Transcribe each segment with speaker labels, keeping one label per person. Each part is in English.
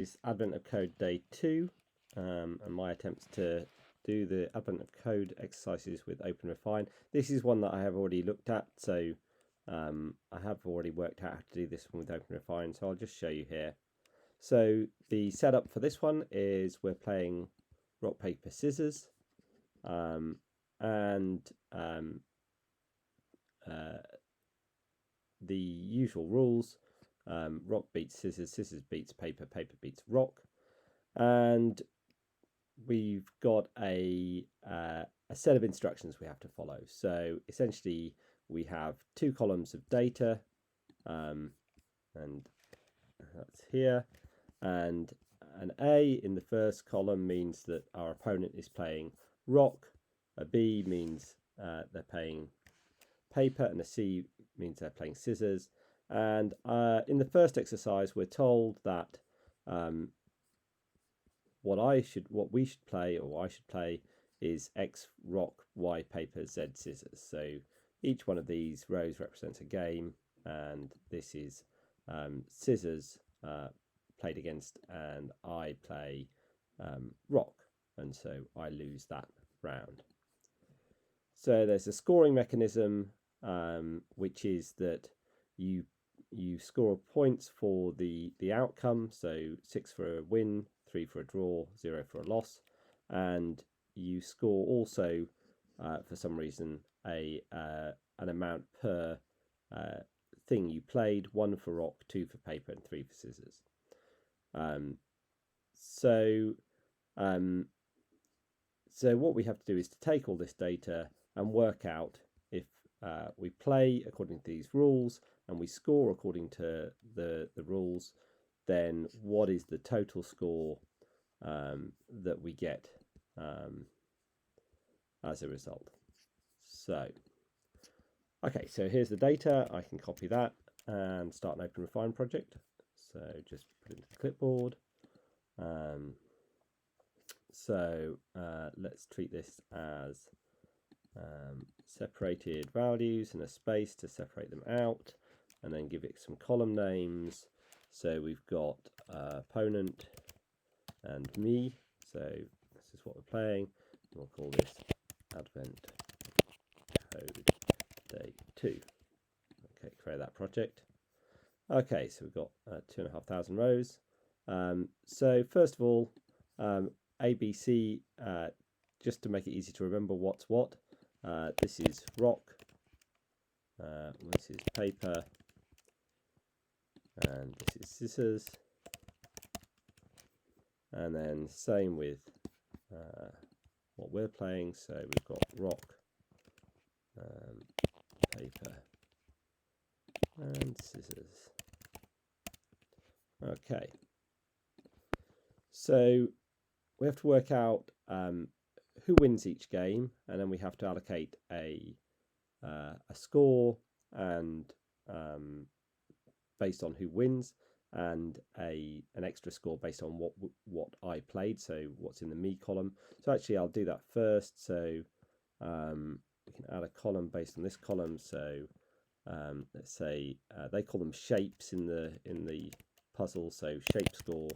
Speaker 1: It's Advent of Code Day 2, and my attempts to do the Advent of Code exercises with OpenRefine. This is one that I have already looked at, so I have already worked out how to do this one with OpenRefine, so I'll just show you here. So the setup for this one is we're playing rock, paper, scissors, the usual rules. Rock beats scissors, scissors beats paper, paper beats rock, and we've got a set of instructions we have to follow. So essentially we have two columns of data, and that's here, and an A in the first column means that our opponent is playing rock, a B means they're playing paper, and a C means they're playing scissors. And in the first exercise, we're told that what I should play is X rock, Y paper, Z scissors. So each one of these rows represents a game, and this is scissors played against, and I play rock, and so I lose that round. So there's a scoring mechanism, which is that you score points for the outcome, so 6 for a win, 3 for a draw, 0 for a loss, and you score also for some reason an amount per thing you played, 1 for rock, 2 for paper, and 3 for scissors. So what we have to do is to take all this data and work out if we play according to these rules and we score according to the rules, then what is the total score that we get as a result. So, okay, so here's the data. I can copy that and start an OpenRefine project. So just put it into the clipboard. Let's treat this as separated values and a space to separate them out, and then give it some column names. So we've got opponent and me. So this is what we're playing. We'll call this Advent Code Day 2. Okay, create that project. Okay, so we've got 2,500 rows. So first of all, ABC, just to make it easy to remember what's what. This is rock, this is paper, and this is scissors. And then same with what we're playing. So we've got rock, paper, and scissors. Okay. So we have to work out who wins each game, and then we have to allocate a score and based on who wins, and an extra score based on what I played, so what's in the me column. So actually I'll do that first. So we can add a column based on this column. So let's say they call them shapes in the puzzle, so shape score.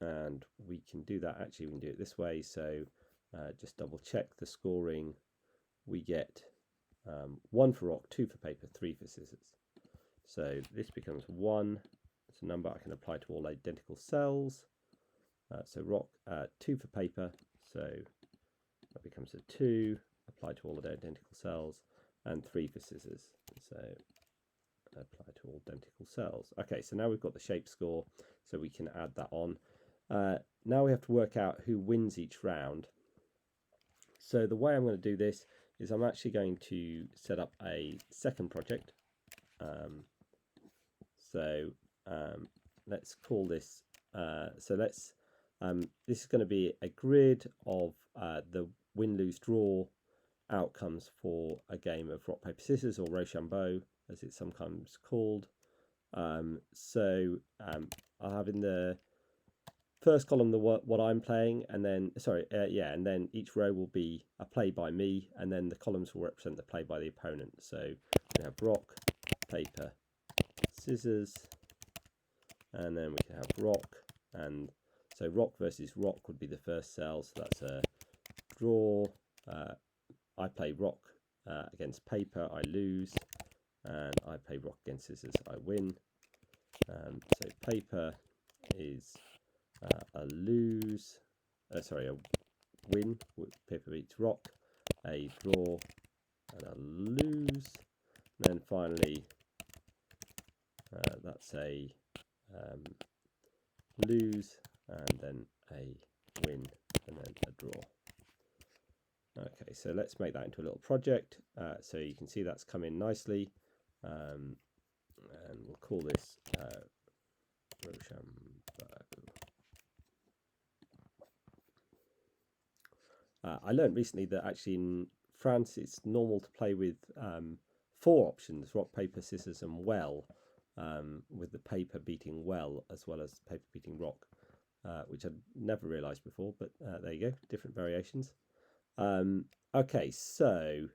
Speaker 1: And we can do that, actually we can do it this way. So just double check the scoring. We get 1 for rock, 2 for paper, 3 for scissors. So this becomes 1. It's a number I can apply to all identical cells. So rock, 2 for paper, so that becomes a 2, apply to all the identical cells, and 3 for scissors, so apply to all identical cells. Okay, so now we've got the shape score, so we can add that on. Now we have to work out who wins each round. So the way I'm going to do this is I'm actually going to set up a second project. Let's call this, this is going to be a grid of the win, lose, draw outcomes for a game of rock, paper, scissors, or Rochambeau, as it's sometimes called. I'll have in the first column what I'm playing, and then and then each row will be a play by me, and then the columns will represent the play by the opponent. So we have rock, paper, scissors, and then we can have rock, and so rock versus rock would be the first cell, so that's a draw. I play rock against paper, I lose, and I play rock against scissors, I win. So paper is a lose, sorry, a win, paper beats rock, a draw, and a lose. And then finally, that's a lose, and then a win, and then a draw. Okay, so let's make that into a little project. So you can see that's come in nicely, and we'll call this Rochambeau. I learned recently that actually in France it's normal to play with 4 options: rock, paper, scissors, and well, with the paper beating well as paper beating rock, which I'd never realised before, but there you go, different variations. Okay, so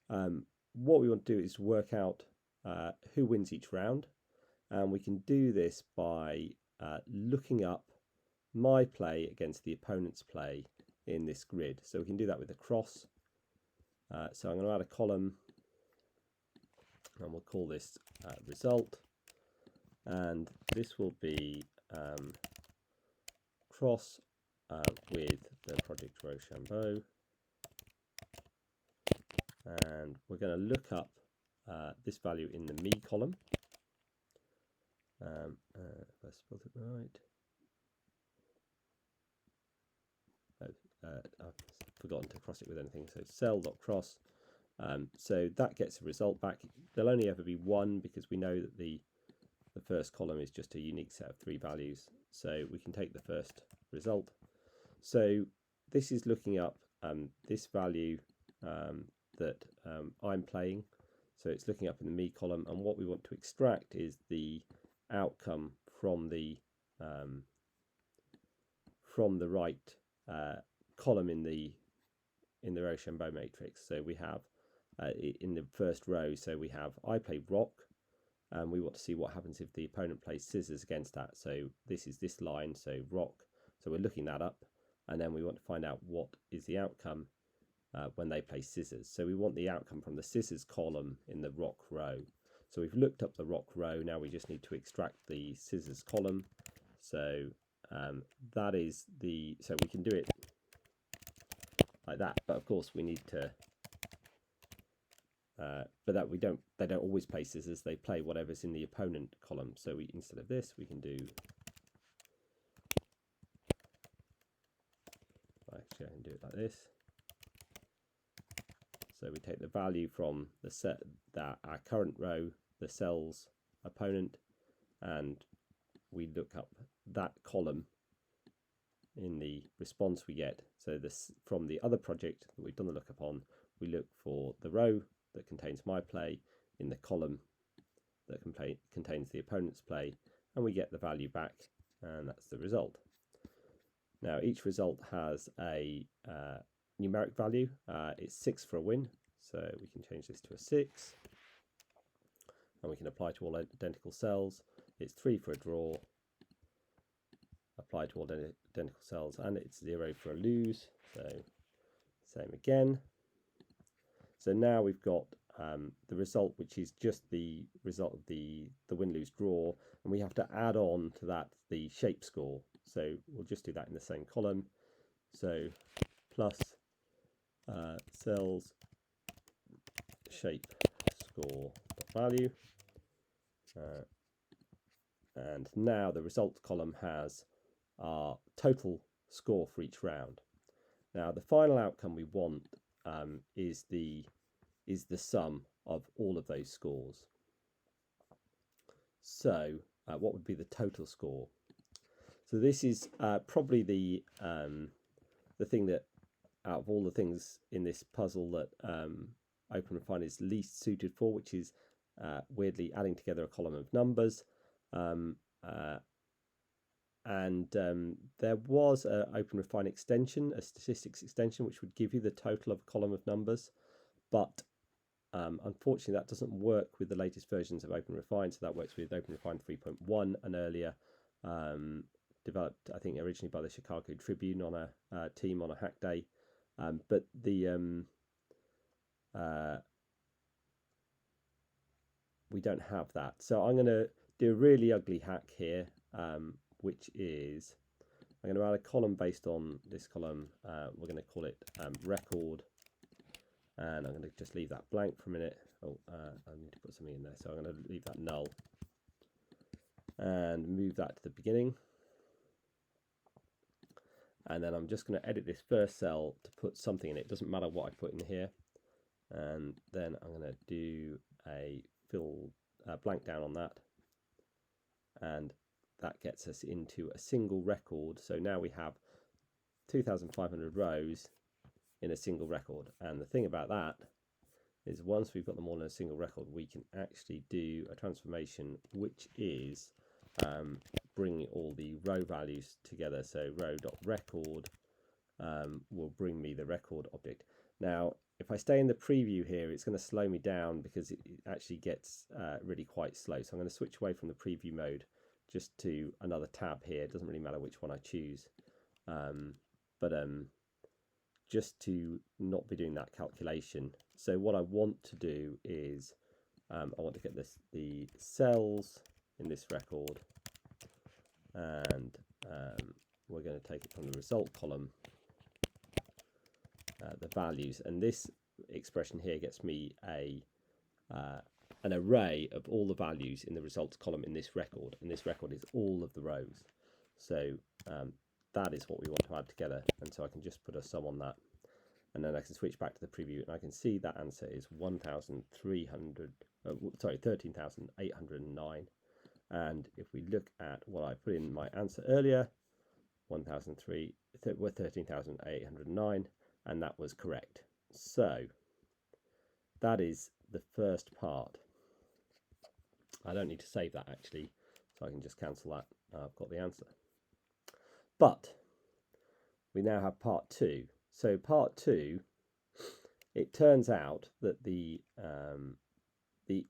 Speaker 1: what we want to do is work out who wins each round, and we can do this by looking up my play against the opponent's play in this grid. So we can do that with a cross. So I'm going to add a column, and we'll call this result, and this will be cross with the project Rochambeau, and we're going to look up this value in the me column. If I spelled it right, I've forgotten to cross it with anything, so cell.cross. So that gets a result back. There'll only ever be one, because we know that the first column is just a unique set of 3 values, so we can take the first result. So this is looking up this value that I'm playing, so it's looking up in the me column, and what we want to extract is the outcome from the right column in the Rochambeau matrix. So we have in the first row, so we have I play rock, and we want to see what happens if the opponent plays scissors against that. So this is this line, so rock, so we're looking that up, and then we want to find out what is the outcome when they play scissors. So we want the outcome from the scissors column in the rock row. So we've looked up the rock row, now we just need to extract the scissors column. So that is so we can do it like that, but of course we need to but that they don't always play scissors, they play whatever's in the opponent column. So instead of this, we can do, actually I can do it like this. So we take the value from the set that our current row, the cell's opponent, and we look up that column in the response we get. So this, from the other project that we've done the lookup on, we look for the row that contains my play in the column that contains the opponent's play, and we get the value back, and that's the result. Now each result has a numeric value. It's 6 for a win, so we can change this to a 6, and we can apply to all identical cells. It's 3 for a draw, apply to all identical cells, and it's 0 for a lose, so same again. So now we've got the result, which is just the result of the win-lose draw, and we have to add on to that the shape score. So we'll just do that in the same column. So plus cells shape score value, and now the results column has our total score for each round. Now the final outcome we want is the sum of all of those scores. So what would be the total score? So this is probably the thing that, out of all the things in this puzzle, that OpenRefine is least suited for, which is weirdly adding together a column of numbers. There was an OpenRefine extension, a statistics extension, which would give you the total of a column of numbers, but Unfortunately, that doesn't work with the latest versions of OpenRefine. So that works with OpenRefine 3.1 and earlier, developed, I think, originally by the Chicago Tribune on a team on a hack day. But the we don't have that. So I'm going to do a really ugly hack here, which is I'm going to add a column based on this column. We're going to call it record, and I'm going to just leave that blank for a minute. Oh, I need to put something in there, so I'm going to leave that null and move that to the beginning. And then I'm just going to edit this first cell to put something in it. It doesn't matter what I put in here. And then I'm going to do a fill blank down on that. And that gets us into a single record. So now we have 2,500 rows in a single record. And the thing about that is once we've got them all in a single record, we can actually do a transformation, which is bring all the row values together. So row.record will bring me the record object. Now, if I stay in the preview here, it's going to slow me down because it actually gets really quite slow. So I'm going to switch away from the preview mode just to another tab here. It doesn't really matter which one I choose. Just to not be doing that calculation. So what I want to do is I want to get the cells in this record, and we're going to take it from the result column, the values, and this expression here gets me an array of all the values in the results column in this record, and this record is all of the rows. So that is what we want to add together, and so I can just put a sum on that, and then I can switch back to the preview, and I can see that answer is 13,809. And if we look at what I put in my answer earlier, 13,809, and that was correct. So that is the first part. I don't need to save that actually, so I can just cancel that. I've got the answer. But we now have part 2. So part 2, it turns out that the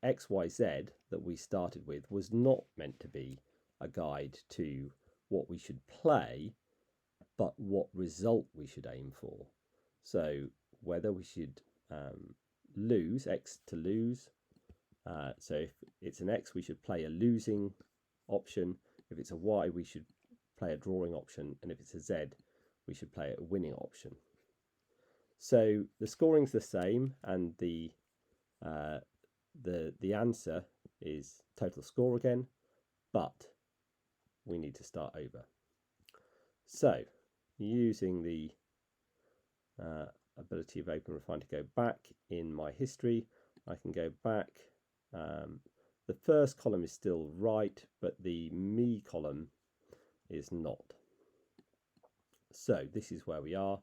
Speaker 1: XYZ that we started with was not meant to be a guide to what we should play, but what result we should aim for. So whether we should lose, X to lose. So if it's an X, we should play a losing option. If it's a Y, we should play a drawing option. And if it's a Z, we should play a winning option. So the scoring's the same, and the answer is total score again, but we need to start over. So using the ability of OpenRefine to go back in my history, I can go back. The first column is still right, but the me column is not. So this is where we are.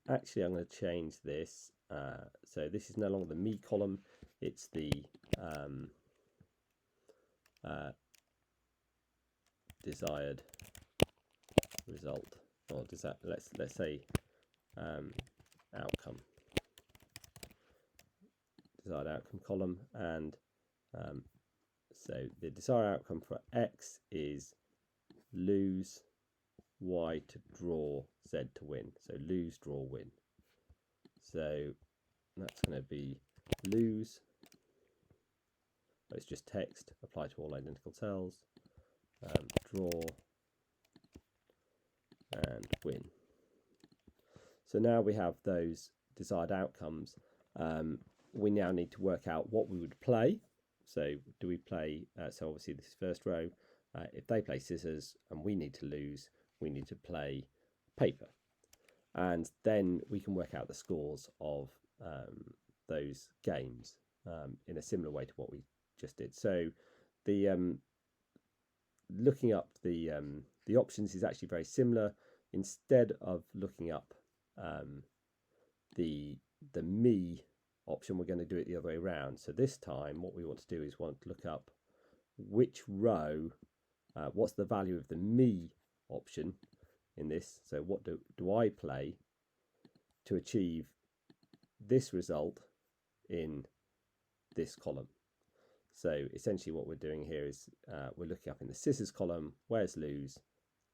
Speaker 1: Actually, I'm going to change this. So this is no longer the me column, it's the desired result, or does that, let's say outcome, desired outcome column. And so the desired outcome for X is lose, Y to draw, Z to win. So lose, draw, win. So that's going to be lose. It's just text, apply to all identical cells, draw, and win. So now we have those desired outcomes. We now need to work out what we would play. So do we play, so obviously this is first row. If they play scissors and we need to lose, we need to play paper. And then we can work out the scores of those games in a similar way to what we just did. So the looking up the options is actually very similar. Instead of looking up the me option, we're going to do it the other way around. So this time what we want to do is want to look up which row, what's the value of the me option in this. So what do I play to achieve this result in this column. So essentially what we're doing here is we're looking up in the scissors column, where's Lou's,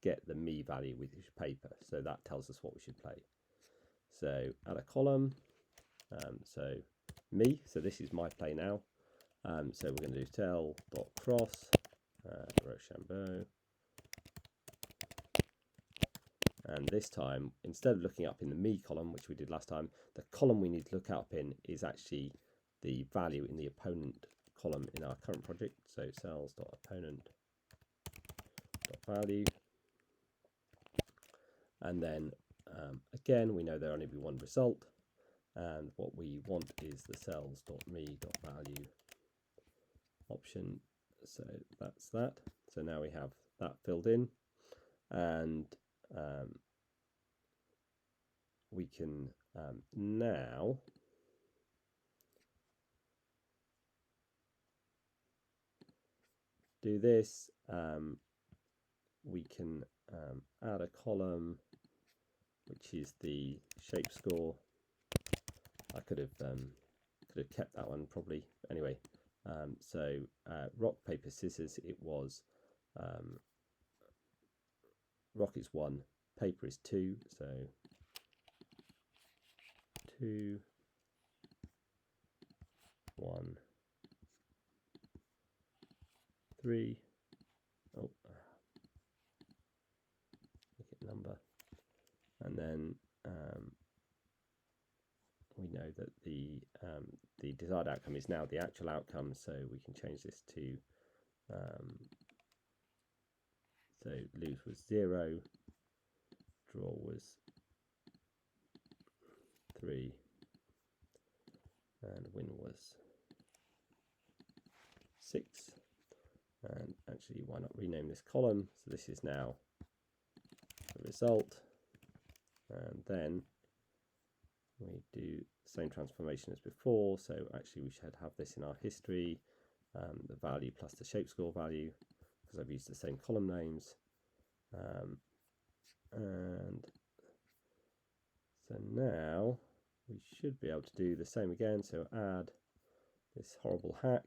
Speaker 1: get the me value with each paper. So that tells us what we should play. So add a column, so me, so this is my play now. So we're going to do tell.cross, Rochambeau. And this time, instead of looking up in the me column, which we did last time, the column we need to look up in is actually the value in the opponent column in our current project. So cells.opponent.value. And then again, we know there only be one result. And what we want is the cells.me.value option. So that's that. So now we have that filled in. And we can now do this. We can add a column which is the shape score. I could have kept that one probably. Anyway, so rock, paper, scissors. It was rock is 1, paper is 2. So 2, 1, 3. Oh, make it number, and then we know that the desired outcome is now the actual outcome, so we can change this to so lose was 0, draw was 3, and win was 6. And actually, why not rename this column? So this is now the result, and then we do the same transformation as before. So actually we should have this in our history, the value plus the shape score value, because I've used the same column names. And so now we should be able to do the same again. So add this horrible hack.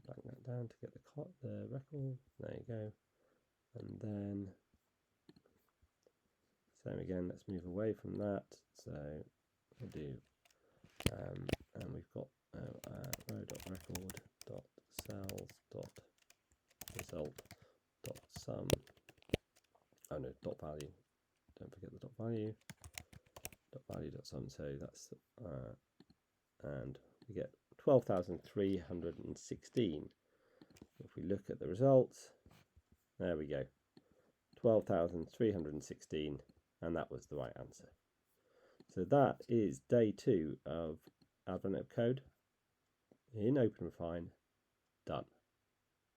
Speaker 1: Back that down to get the record. There you go. And then same again. Let's move away from that. So we'll do, and we've got row.record.cells.result.sum. Oh no, dot value. Don't forget the dot value. Dot value.sum. So that's and we get 12,316. If we look at the results, there we go, 12,316, and that was the right answer. So that is day 2 of Advent of Code in OpenRefine done.